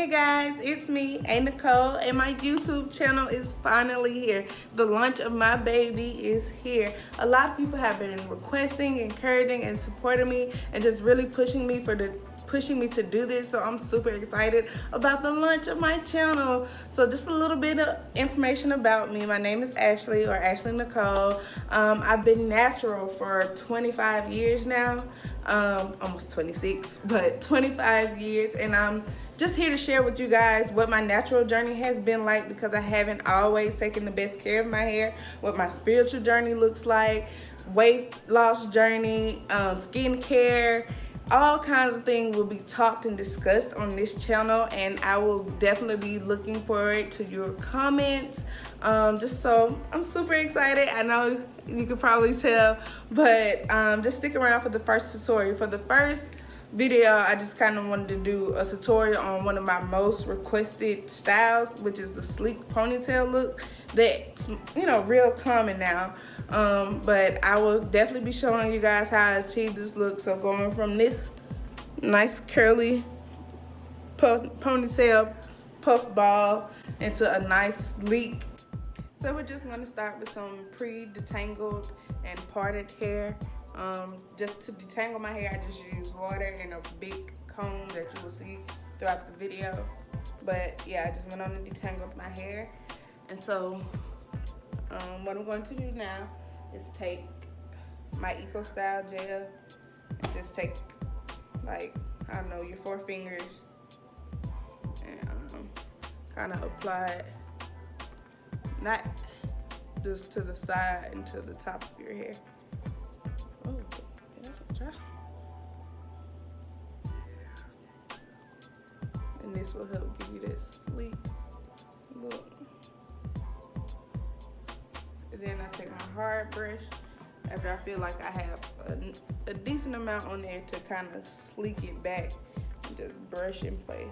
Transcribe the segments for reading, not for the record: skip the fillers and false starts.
Hey guys, it's me, A Nicole, and my YouTube channel is finally here. The launch of my baby is here. A lot of people have been requesting, encouraging, and supporting me, and just really pushing me to do this. So I'm super excited about the launch of my channel. So just a little bit of information about me. My name is Ashley, or Ashley Nicole. I've been natural for 25 years now. Almost 26, but 25 years, and I'm just here to share with you guys what my natural journey has been like, because I haven't always taken the best care of my hair, what my spiritual journey looks like, weight loss journey, skincare, all kinds of things will be talked and discussed on this channel, and I will definitely be looking forward to your comments. Just so I'm super excited. I know you can probably tell, but just stick around for the first tutorial. For the first video, I just kind of wanted to do a tutorial on one of my most requested styles, which is the sleek ponytail look that's, you know, real common now. But I will definitely be showing you guys how I achieve this look. So going from this nice curly ponytail puff ball into a nice sleek. So we're just gonna start with some pre-detangled and parted hair. Just to detangle my hair, I just use water and a big comb that you will see throughout the video. But yeah, I just went on and detangled my hair. And so what I'm going to do now is take my Eco Style gel and just take, like, I don't know, your 4 fingers and kind of apply it, not just to the side and to the top of your hair. Oh, did I drop? And this will help give you this sleek look. And then I take my hard brush after I feel like I have a decent amount on there to kind of sleek it back and just brush in place.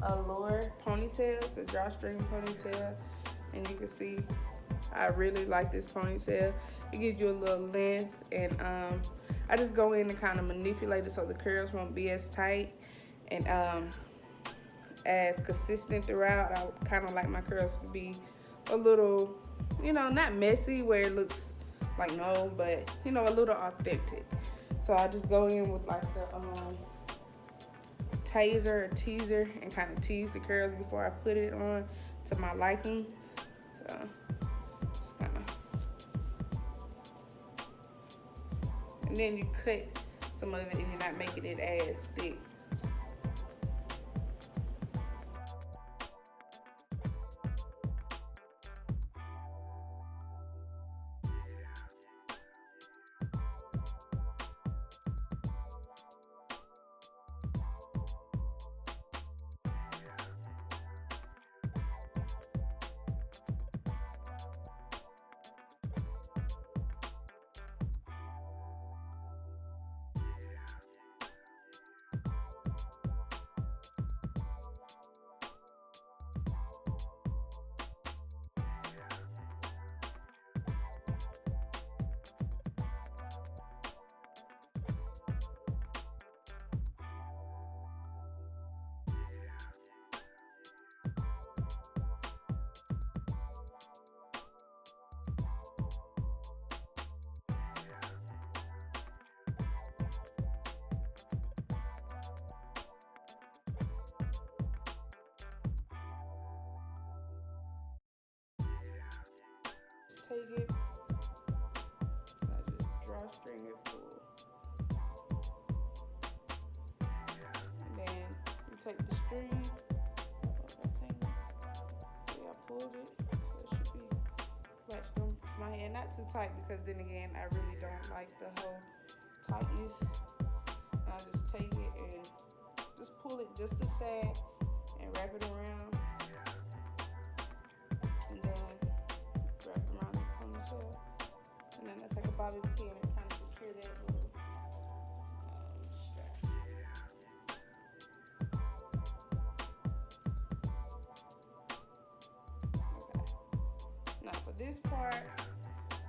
Allure ponytail. It's a drawstring ponytail, and you can see I really like this ponytail. It gives you a little length, and I just go in and kind of manipulate it so the curls won't be as tight and as consistent throughout. I kind of like my curls to be a little, you know, not messy where it looks like no, but you know, a little authentic. So I just go in with like the taser or teaser and kind of tease the curls before I put it on to my liking. So just kind of, and then you cut some of it and you're not making it as thick. take it, and I just drawstring it full. And then you take the string. See, I pulled it, so it should be latched on to my hand. Not too tight, because then again, I really don't like the whole tightness. And I just take it and just pull it just a sag and wrap it around. And then wrap it around the ponytail. And then I take a bobby pin and kind of secure that little strap. Okay. Now for this part,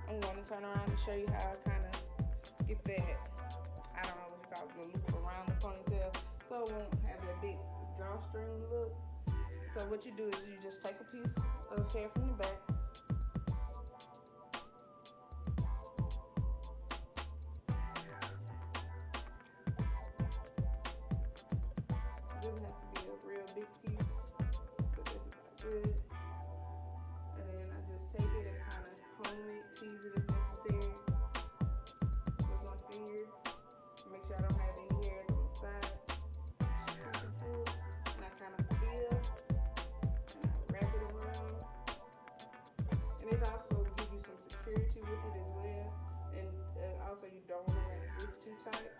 I'm going to turn around and show you how I kind of get that, I don't know what you call it, the loop around the ponytail, so it won't have that big drawstring look. So what you do is you just take a piece of hair from the back, it doesn't have to be a real big piece, but this is not good. And then I just take it and kind of comb it, tease it if necessary with my finger. Make sure I don't have any hairs on the side. And I kind of feel, and I wrap it around. And it also gives you some security with it as well. And also you don't want to make this too tight.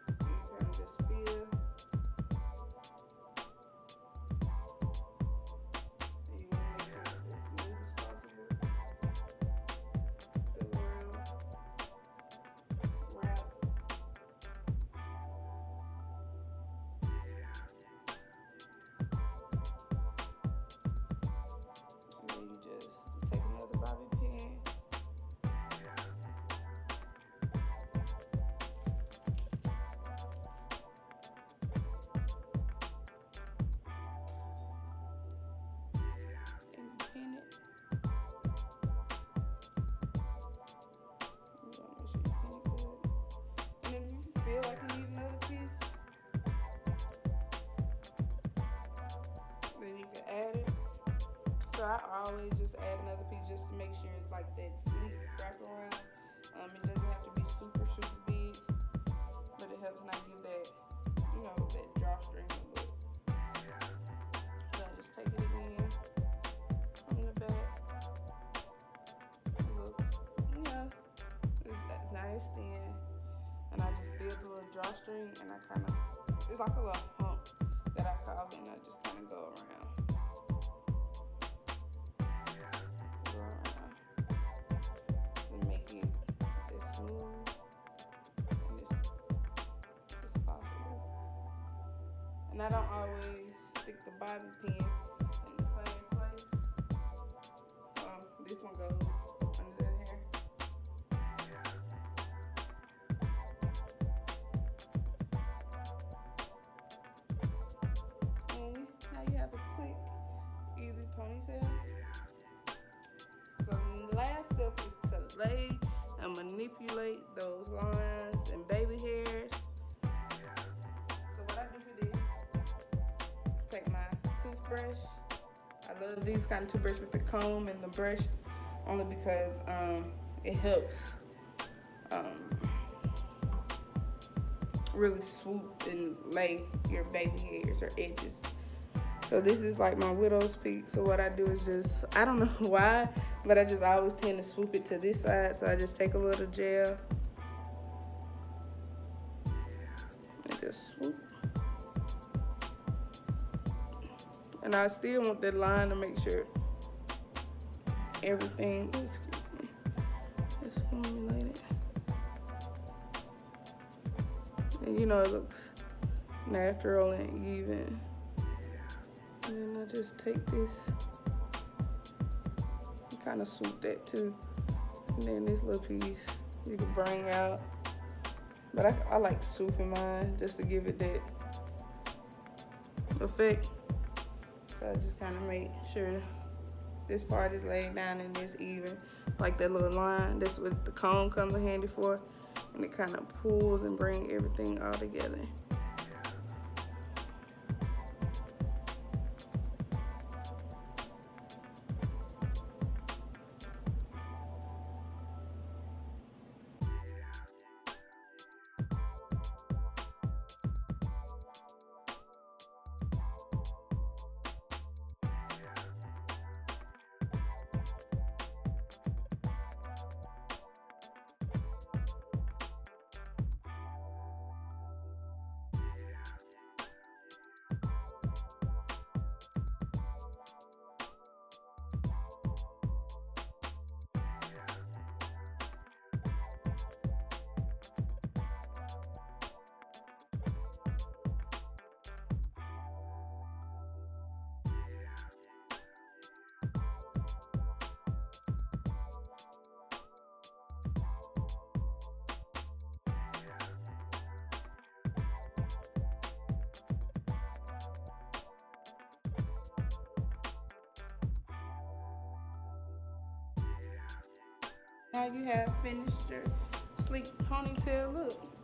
You kind of just feel. And you want to make sure it's as smooth as possible. Feel around. Wrap. And then you just take another bobby pin. And you pin it. You want to make sure you pin it good. And if you feel like you need another piece, then you can add it. So I always just add another piece just to make sure it's like that sleek wraparound. It doesn't have to be super, super big, but it helps not give that, you know, that drawstring look. So I just take it again from the back. Look, you know, it's not as thin. And I just build a little drawstring, and I kind of, it's like a little hump that I call it, and I just kind of go around. And make it as smooth as possible. And I don't always stick the bobby pin in the same place. This one goes up under the hair. And now you have a quick, easy ponytail. So the last step is to lay and manipulate those lines and baby hairs. So what I do for this, take my toothbrush. I love these kind of toothbrush with the comb and the brush, only because it helps really swoop and lay your baby hairs or edges. So this is like my widow's peak. So what I do is just, I don't know why, but I just always tend to swoop it to this side. So I just take a little gel and just swoop. And I still want that line to make sure everything is formulated. And you know, it looks natural and even. And then I just take this and kind of swoop that too. And then this little piece you can bring out. But I like swooping mine just to give it that effect. So I just kind of make sure this part is laid down and it's even. Like that little line, that's what the comb comes in handy for. And it kind of pulls and brings everything all together. Now you have finished your sleek ponytail look.